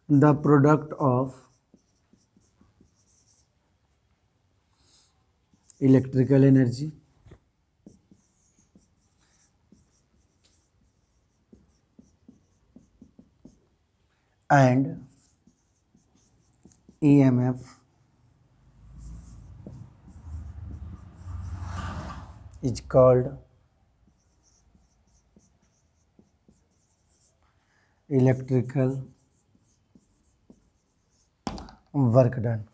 the product of electrical energy and EMF is called electrical work done.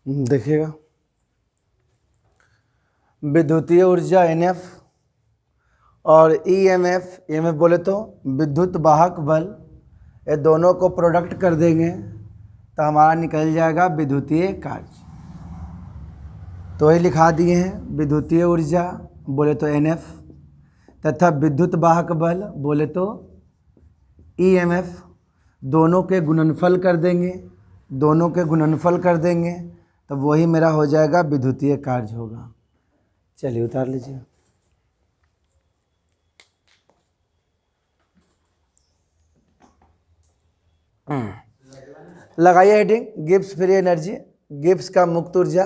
देखिएगा, विद्युतीय ऊर्जा NF और EMF बोले तो विद्युत वाहक बल, ये दोनों को प्रोडक्ट कर देंगे तो हमारा निकल जाएगा विद्युतीय कार्य। तो ये लिखा दिए हैं, विद्युतीय ऊर्जा बोले तो NF तथा विद्युत वाहक बल बोले तो EMF, दोनों के गुणनफल कर देंगे, दोनों के गुणनफल कर देंगे तो वही मेरा हो जाएगा विद्युतीय कार्य होगा। चलिए उतार लीजिए। लगाइए heading, Gibbs free energy, Gibbs का मुक्त ऊर्जा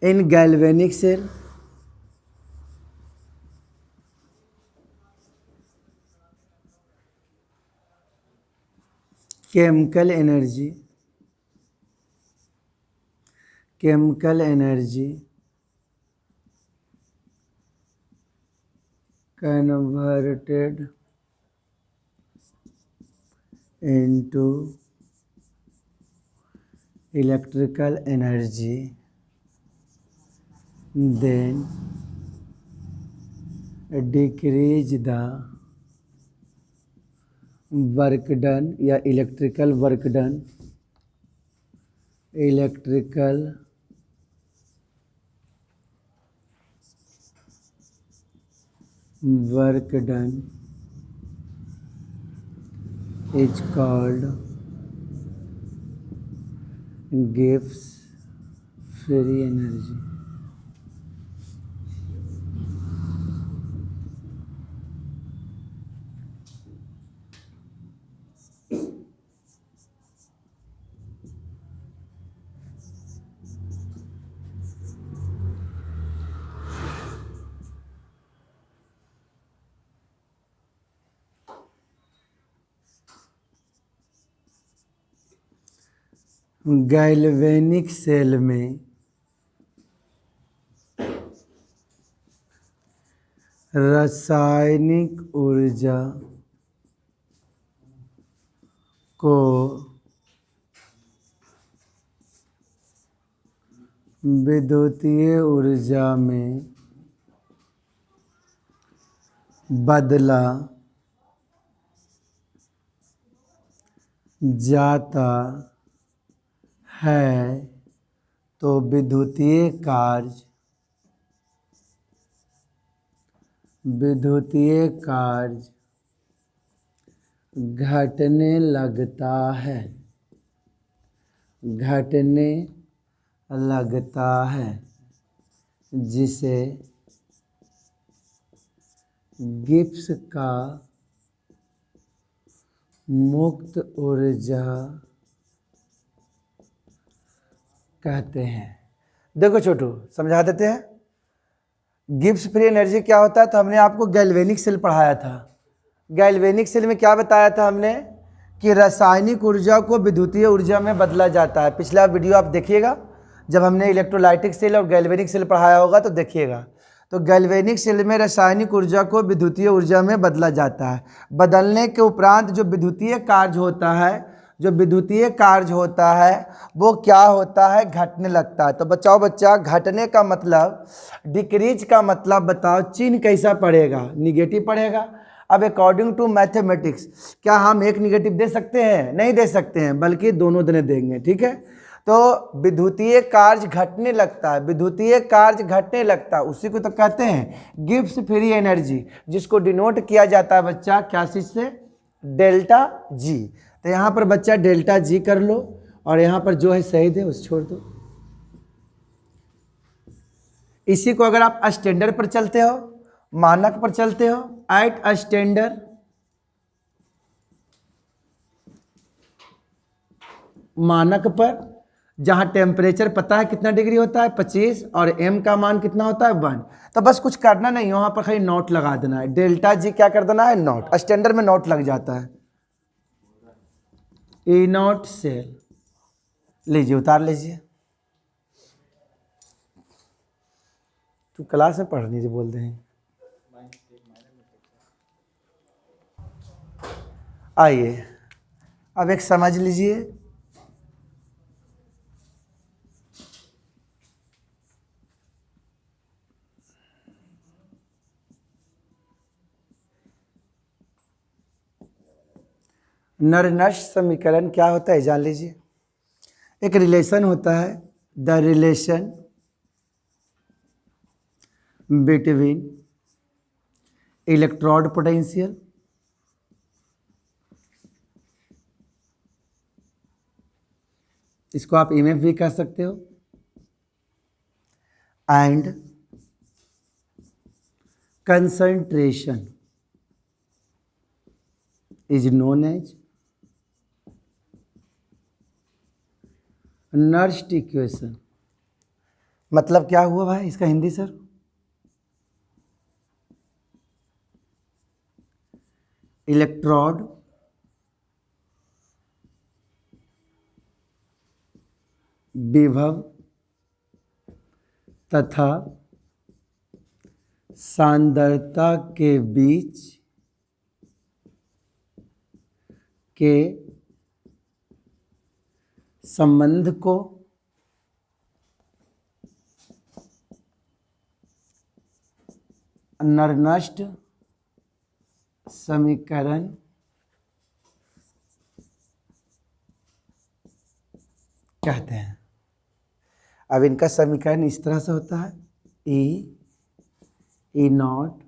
in galvanic cell chemical energy converted into electrical energy, then decrease the work done या electrical work done is called gives free energy. Galvanic cell में रासायनिक ऊर्जा को विद्युतीय ऊर्जा में बदला जाता है तो विद्युतीय कार्य घटने लगता है, जिसे गिब्स का मुक्त ऊर्जा कहते हैं। देखो छोटू समझा देते हैं। गिब्स फ्री एनर्जी क्या होता है, तो हमने आपको गैल्वेनिक सेल पढ़ाया था। गैल्वेनिक सेल में क्या बताया था हमने कि रासायनिक ऊर्जा को विद्युतीय ऊर्जा में बदला जाता है। पिछला वीडियो आप देखिएगा, जब हमने इलेक्ट्रोलाइटिक सेल और गैल्वेनिक सेल पढ़ाया होगा तो देखिएगा। तो गैल्वेनिक सेल में रासायनिक ऊर्जा को विद्युतीय ऊर्जा में बदला जाता है। बदलने के उपरांत जो विद्युतीय कार्य होता है, वो क्या होता है, घटने लगता है। तो बच्चा घटने का मतलब, डिक्रीज का मतलब बताओ, चिन्ह कैसा पड़ेगा, निगेटिव पड़ेगा। अब अकॉर्डिंग टू मैथमेटिक्स क्या हम एक निगेटिव दे सकते हैं? नहीं दे सकते हैं, बल्कि दोनों देंगे। ठीक है, तो विद्युतीय कार्य घटने लगता है, उसी को तो कहते हैं गिब्स फ्री एनर्जी, जिसको डिनोट किया जाता है बच्चा क्या चीज से, डेल्टा जी। तो यहाँ पर बच्चा डेल्टा जी कर लो, और यहाँ पर जो है सही दे उसे छोड़ दो। इसी को अगर आप स्टैंडर्ड पर चलते हो, मानक पर चलते हो, एट स्टैंडर्ड, मानक पर, जहां टेम्परेचर पता है कितना डिग्री होता है 25, और एम का मान कितना होता है 1, तो बस कुछ करना नहीं, वहां पर खाली नोट लगा देना है। डेल्टा जी क्या कर देना है, नोट। स्टैंडर्ड में नोट लग जाता है। ई नोट सेल लीजिए, उतार लीजिए। तू क्लास में पढ़ने से बोलते हैं। आइए अब एक समझ लीजिए, नर-नश समीकरण क्या होता है जान लीजिए। एक रिलेशन होता है, the relation between electrode potential इसको आप ईएमएफ भी कह सकते हो, and concentration is known as Nernst equation. मतलब क्या हुआ भाई इसका हिंदी सर? इलेक्ट्रोड विभव तथा सांद्रता के बीच के संबंध को नर-नस्ट समीकरण कहते हैं। अब इनका समीकरण इस तरह से होता है, ई नॉट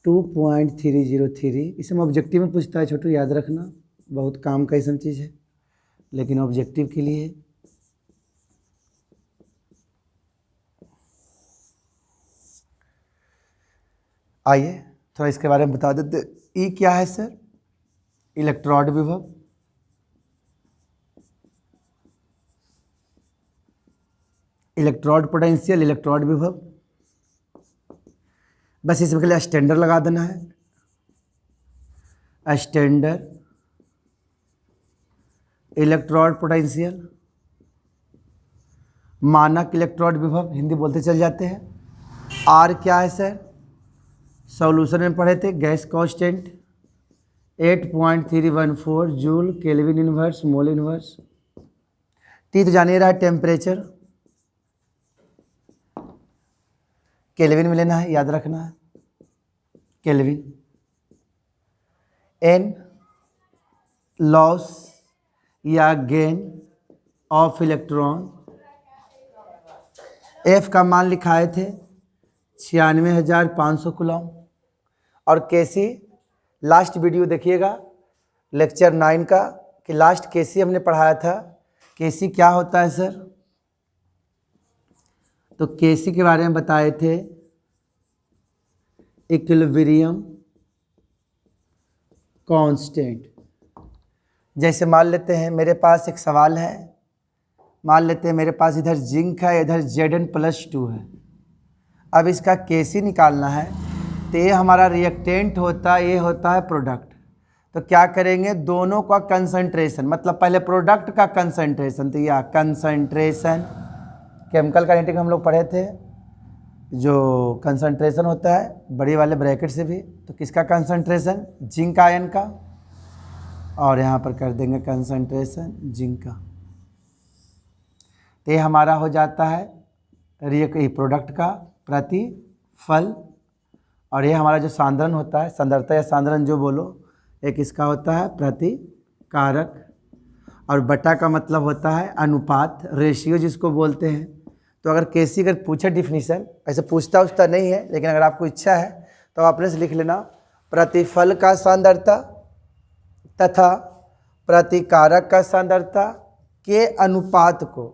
2.303। इसे हम ऑब्जेक्टिव में पूछता है छोटू, याद रखना, बहुत काम का ऐसा चीज़ है, लेकिन ऑब्जेक्टिव के लिए। आइए थोड़ा इसके बारे में बता देते। ई क्या है सर? इलेक्ट्रोड विभव। इलेक्ट्रोड पोटेंशियल, इलेक्ट्रोड विभव, बस इसमें के लिए स्टैंडर्ड लगा देना है। स्टैंडर्ड इलेक्ट्रोड पोटेंशियल, मानक इलेक्ट्रोड विभव, हिंदी बोलते चल जाते हैं। आर क्या है सर? सॉल्यूशन में पढ़े थे, gas constant 8.314 joule kelvin inverse mole inverse. T तो जाने रहा है, टेम्परेचर केल्विन में लेना है, याद रखना है केल्विन। एन लॉस या गेन ऑफ इलेक्ट्रॉन। एफ का मान लिखाए थे 96,500 कूलम। और केसी, लास्ट वीडियो देखिएगा लेक्चर 9 का, कि लास्ट केसी हमने पढ़ाया था। केसी क्या होता है सर? तो केसी के बारे में बताए थे, इक्विलिब्रियम कांस्टेंट। जैसे मान लेते हैं मेरे पास एक सवाल है, मान लेते हैं मेरे पास इधर जिंक है, इधर Zn+2 है। अब इसका Kc निकालना है, तो ये हमारा रिएक्टेंट होता है, ये होता है प्रोडक्ट। तो क्या करेंगे, दोनों का कंसंट्रेशन, मतलब पहले प्रोडक्ट का कंसंट्रेशन, तो यह कंसंट्रेशन, केमिकल काइनेटिक हम लोग पढ़े थे, जो कंसंट्रेशन होता है बड़ी वाले ब्रैकेट से भी, तो किसका कंसंट्रेशन, जिंक आयन का, और यहाँ पर कर देंगे कंसंट्रेशन जिंक का। तो ये हमारा हो जाता है प्रोडक्ट का प्रतिफल, और ये हमारा जो सांद्रण होता है, सांद्रता या सांद्रण जो बोलो, एक इसका होता है प्रतिकारक, और बटा का मतलब होता है अनुपात, रेशियो जिसको बोलते हैं। तो अगर Kc अगर पूछे डिफिनीशन, ऐसे पूछता नहीं है, लेकिन अगर आपको इच्छा है तो आप अपने से लिख लेना, प्रतिफल का सांद्रता तथा प्रतिकारक का सांद्रता के अनुपात को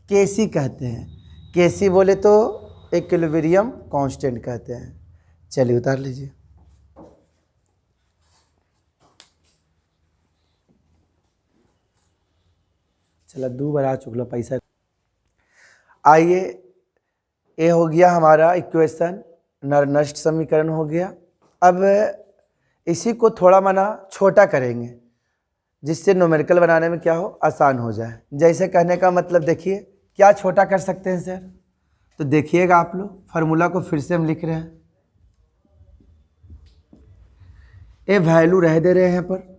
Kc कहते हैं। Kc बोले तो इक्विलिब्रियम कांस्टेंट कहते हैं। चलिए उतार लीजिए। चला 2 बार आ चुकला पैसा। आइए, ये हो गया हमारा इक्वेशन, नर-नष्ट समीकरण हो गया। अब इसी को थोड़ा माना छोटा करेंगे, जिससे न्यूमेरिकल बनाने में क्या हो, आसान हो जाए। जैसे कहने का मतलब देखिए, क्या छोटा कर सकते हैं सर, तो देखिएगा आप लोग, फार्मूला को फिर से हम लिख रहे हैं। ये वैल्यू रह दे रहे हैं यहाँ पर,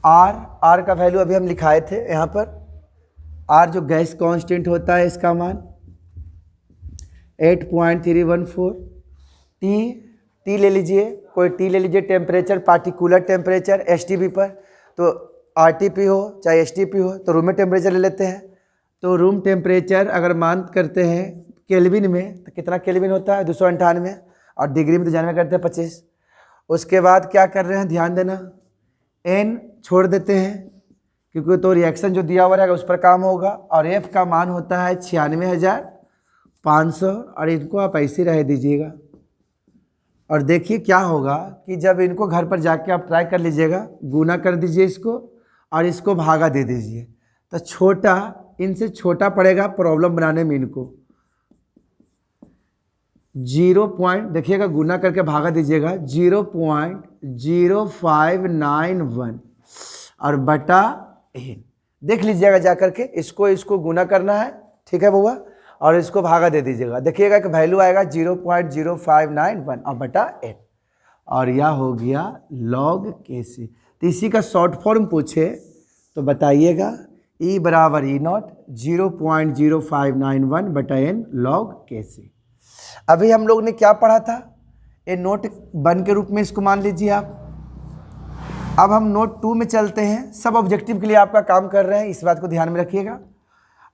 आर का वैल्यू अभी हम लिखाए थे यहाँ पर। आर जो गैस कांस्टेंट होता है, इसका मान 8.314। टी ले लीजिए, कोई टी ले लीजिए, टेम्परेचर, पार्टिकुलर टेम्परेचर एसटीपी पर, तो आरटीपी हो चाहे एसटीपी हो, तो रूम में टेम्परेचर ले लेते हैं। तो रूम टेम्परेचर अगर मान करते हैं केल्विन में, तो कितना केल्विन होता है, 298, और डिग्री में तो जानवे करते हैं 25। उसके बाद क्या कर रहे हैं, ध्यान देना, एन छोड़ देते हैं, क्योंकि तो रिएक्शन जो दिया हुआ रहेगा उस पर काम होगा, और एफ का मान होता है 96,500, और इनको आप ऐसे रह दीजिएगा। और देखिए क्या होगा कि जब इनको घर पर जाके आप ट्राई कर लीजिएगा, गुना कर दीजिए इसको और इसको भागा दे दीजिए, तो छोटा, इनसे छोटा पड़ेगा प्रॉब्लम बनाने में इनको। 0. देखिएगा, गुना करके भागा दीजिएगा, 0.0591 और बटा n। देख लीजिएगा जा करके, इसको गुना करना है, ठीक है बउआ, और इसको भागा दे दीजिएगा। देखिएगा कि वैल्यू आएगा 0.0591 और बटा n, और यह हो गया log Kc। तो इसी का शॉर्ट फॉर्म पूछे तो बताइएगा, E बराबर E0 0.0591 बटा n log Kc। अभी हम लोग ने क्या पढ़ा था, ये नोट 1 के रूप में इसको मान लीजिए आप। अब हम नोट 2 में चलते हैं, सब ऑब्जेक्टिव के लिए आपका काम कर रहे हैं, इस बात को ध्यान में रखिएगा।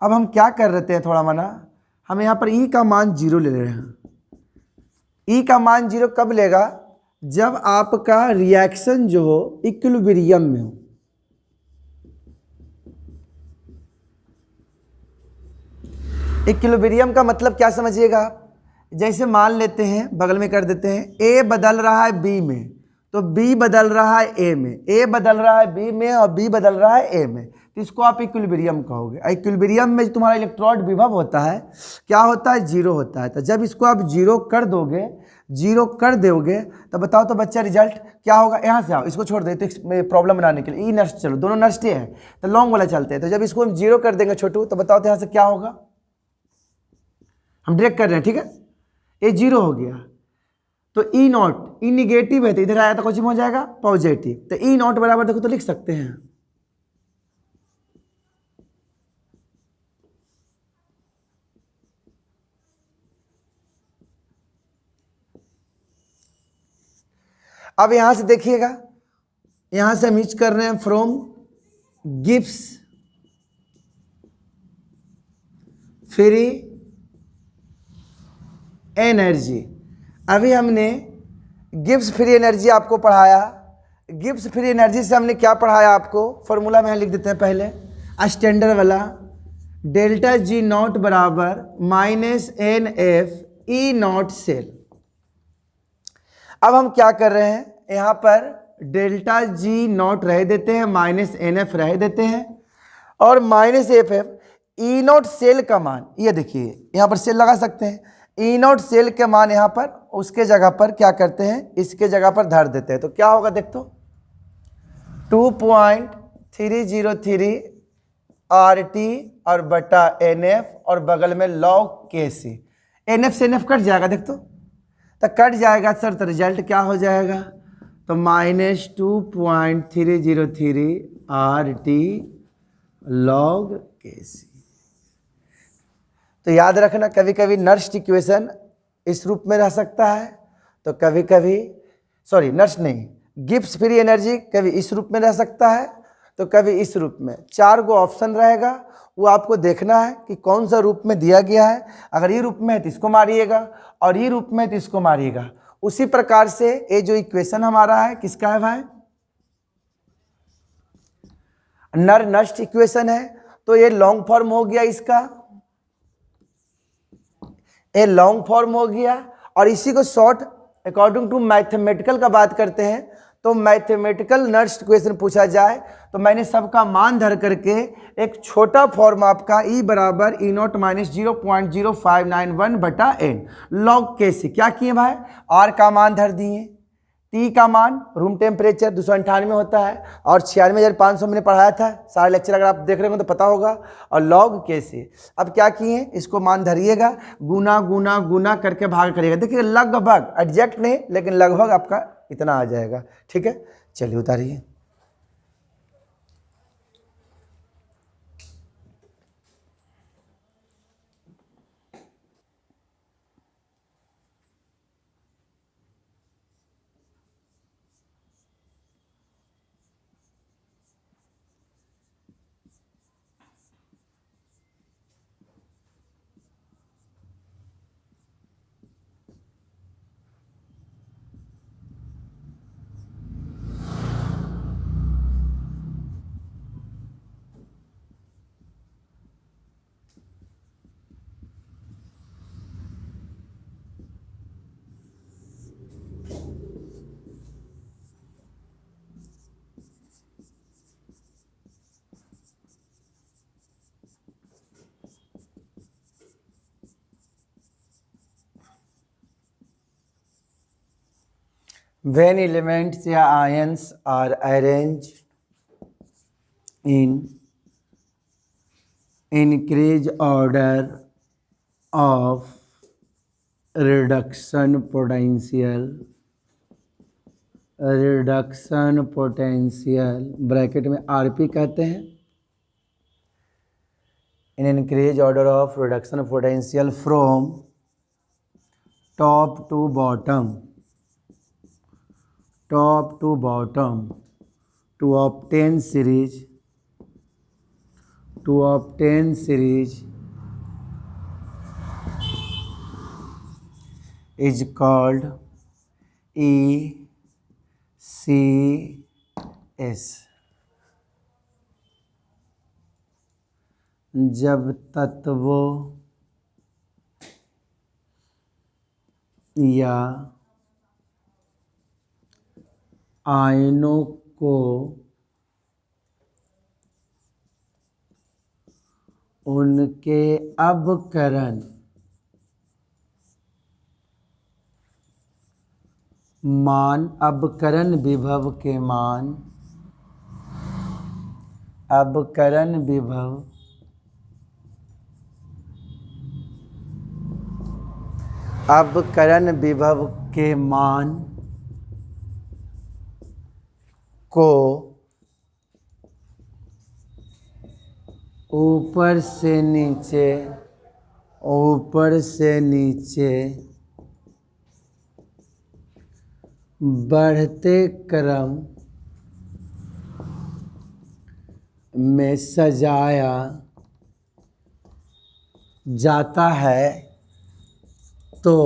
अब हम क्या कर रहे हैं, थोड़ा माना, हम यहाँ पर E का मान 0 ले रहे हैं। E का मान 0 कब लेगा, जब आपका रिएक्शन जो हो इक्विलिब्रियम में हो। इक्विलिब्रियम का मतलब क्या समझिएगा आप, जैसे मान लेते हैं, बगल में कर देते हैं, A बदल रहा है B में, तो B बदल रहा है A में, A बदल रहा है B में, और B बदल रहा है A में, तो इसको आप इक्विलिब्रियम कहोगे। इक्विलिब्रियम में जो तुम्हारा इलेक्ट्रॉन विभव होता है, क्या होता है, 0 होता है। तो जब इसको आप 0 कर दोगे, 0 कर दोगे, तो बताओ तो बच्चा रिजल्ट क्या होगा। यहाँ से आओ, इसको छोड़ दे, तो प्रॉब्लम बनाने के लिए ई नष्ट, चलो दोनों नष्ट है, तो लॉन्ग वाला चलते हैं। तो जब इसको हम 0 कर देंगे छोटू, तो बताओ तो यहाँ से क्या होगा, हम डायरेक्ट कर रहे हैं, ठीक है, ये 0 हो गया। तो E0, ई निगेटिव है, तो इधर आया तो कुछ हो जाएगा पॉजिटिव, तो E0 बराबर देखो तो लिख सकते हैं, अब यहां से देखिएगा, यहां से हम यूज कर रहे हैं फ्रॉम गिब्स फ्री एनर्जी। अभी हमने गिब्स फ्री एनर्जी आपको पढ़ाया। गिब्स फ्री एनर्जी से हमने क्या पढ़ाया आपको, फॉर्मूला में लिख देते हैं पहले, स्टैंडर्ड वाला, डेल्टा G0 बराबर -NF E0 सेल। अब हम क्या कर रहे हैं, यहाँ पर डेल्टा जी नॉट रह देते हैं, माइनस एन एफ रह देते हैं, और minus F F E naught cell का मान, ये देखिए यहाँ पर सेल लगा सकते हैं, ई नॉट सेल के मान यहाँ पर उसके जगह पर क्या करते हैं, इसके जगह पर धर देते हैं। तो क्या होगा देख तो 2.303 आर टी और बटा एन एफ और बगल में लॉग के सी, एन एफ से एन एफ कट जाएगा देख तो कट जाएगा सर, तो रिजल्ट क्या हो जाएगा, तो -2.303 आर टी लॉग के सी। तो याद रखना कभी कभी नर्स्ट इक्वेशन इस रूप में रह सकता है, तो कभी कभी नर्स्ट नहीं, गिब्स फ्री एनर्जी कभी इस रूप में रह सकता है, तो कभी इस रूप में। 4 गो ऑप्शन रहेगा, वो आपको देखना है कि कौन सा रूप में दिया गया है। अगर ये रूप में है तो इसको मारिएगा, और ये रूप में है तो इसको मारिएगा। उसी प्रकार से ये जो इक्वेशन हमारा है किसका है भाई, नर नष्ट इक्वेशन है, तो ये लॉन्ग फॉर्म हो गया इसका, ये लॉन्ग फॉर्म हो गया। और इसी को शॉर्ट अकॉर्डिंग टू मैथमेटिकल का बात करते हैं, तो मैथमेटिकल नर्स्ट इक्वेशन पूछा जाए तो मैंने सबका मान धर करके एक छोटा फॉर्म आपका E बराबर ई नॉट माइनस 0.0591 बटा एन लॉग के सी क्या किए भाई, R का मान धर दिए, T का मान रूम टेम्परेचर 298 होता है, और 96,500 मैंने पढ़ाया था, सारे लेक्चर अगर आप देख रहे हो तो पता होगा, और लॉग के सी। अब क्या किए, इसको मान धरिएगा, गुना गुना गुना करके भाग करिएगा, देखिए लगभग एग्जैक्ट नहीं लेकिन लगभग आपका इतना आ जाएगा। ठीक है, चलिए उतारिए। When elements या ions are arranged in increase order of reduction potential bracket में RP कहते हैं, in increase order of reduction potential from top to bottom to obtain series is called ECS। जब तत्वों या आयनों को उनके अवकरण विभव के मान को ऊपर से नीचे बढ़ते क्रम में सजाया जाता है, तो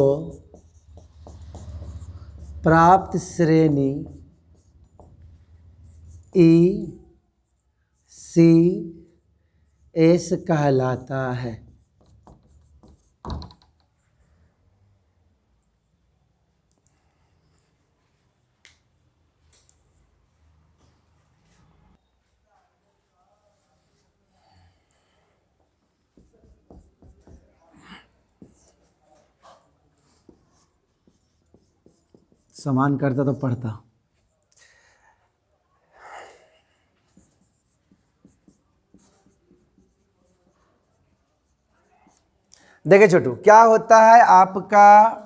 प्राप्त श्रेणी ECS कहलाता है। समान करता तो पढ़ता। देखिए छोटू, क्या होता है आपका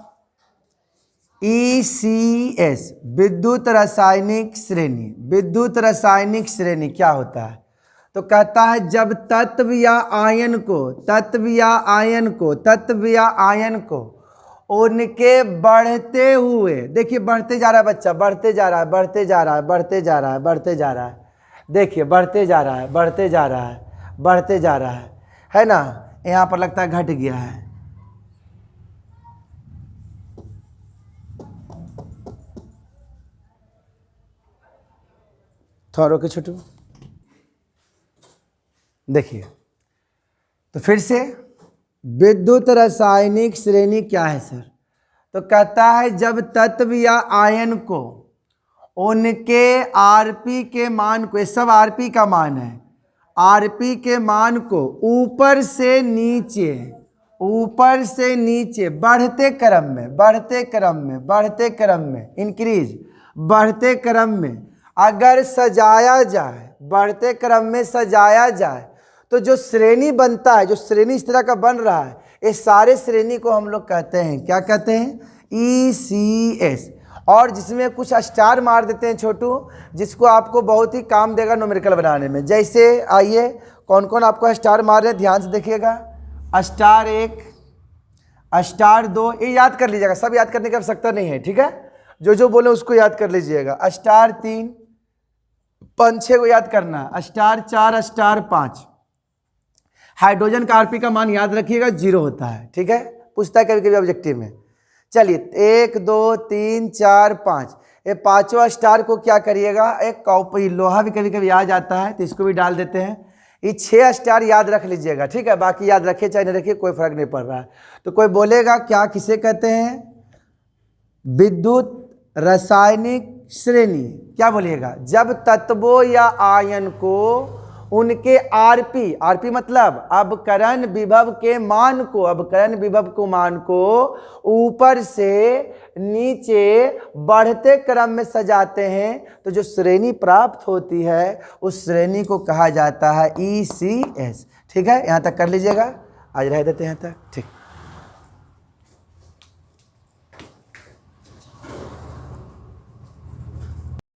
ECS, विद्युत रासायनिक श्रेणी। विद्युत रासायनिक श्रेणी क्या होता है? तो कहता है जब तत्व या आयन को उनके बढ़ते हुए, देखिए बढ़ते जा रहा है बच्चा, बढ़ते जा रहा है, देखिए बढ़ते जा रहा है ना। यहाँ पर लगता है घट गया है। थोड़ा रोके छोटू, देखिए तो फिर से विद्युत रासायनिक श्रेणी क्या है सर? तो कहता है जब तत्व या आयन को उनके आरपी के मान को, ये सब आरपी का मान है, आरपी के मान को ऊपर से नीचे बढ़ते क्रम में इंक्रीज, बढ़ते क्रम में अगर सजाया जाए, बढ़ते क्रम में सजाया जाए तो जो श्रेणी बनता है, जो श्रेणी इस तरह का बन रहा है, इस सारे श्रेणी को हम लोग कहते हैं, क्या कहते हैं? ECS। और जिसमें कुछ स्टार मार देते हैं छोटू, जिसको आपको बहुत ही काम देगा न्यूमेरिकल बनाने में। जैसे आइए कौन कौन आपको स्टार मार रहे हैं, ध्यान से देखिएगा। स्टार 1, स्टार 2, ये याद कर लीजिएगा, सब याद करने की आवश्यकता नहीं है, ठीक है? जो बोले उसको याद कर लीजिएगा। स्टार 3, 5-6 को याद करना। Star 4, star 5। हाइड्रोजन का आरपी का मान याद रखिएगा 0 होता है, ठीक है? पूछता है कभी कभी ऑब्जेक्टिव में। चलिए 1, 2, 3, 4, 5, ये पांचवा स्टार को क्या करिएगा, एक कॉपर लोहा भी कभी कभी आ जाता है तो इसको भी डाल देते हैं। ये 6 स्टार याद रख लीजिएगा, ठीक है? बाकी याद रखिए चाहे नहीं रखिए, कोई फर्क नहीं पड़ रहा है। तो कोई बोलेगा क्या, किसे कहते हैं? विद्युत रासायनिक श्रेणी। क्या बोलिएगा? जब तत्वों या आयन को उनके आरपी मतलब अवकरण विभव के मान को, ऊपर से नीचे बढ़ते क्रम में सजाते हैं तो जो श्रेणी प्राप्त होती है उस श्रेणी को कहा जाता है ECS। ठीक है, यहाँ तक कर लीजिएगा, आज रह देते हैं यहाँ तक, ठीक।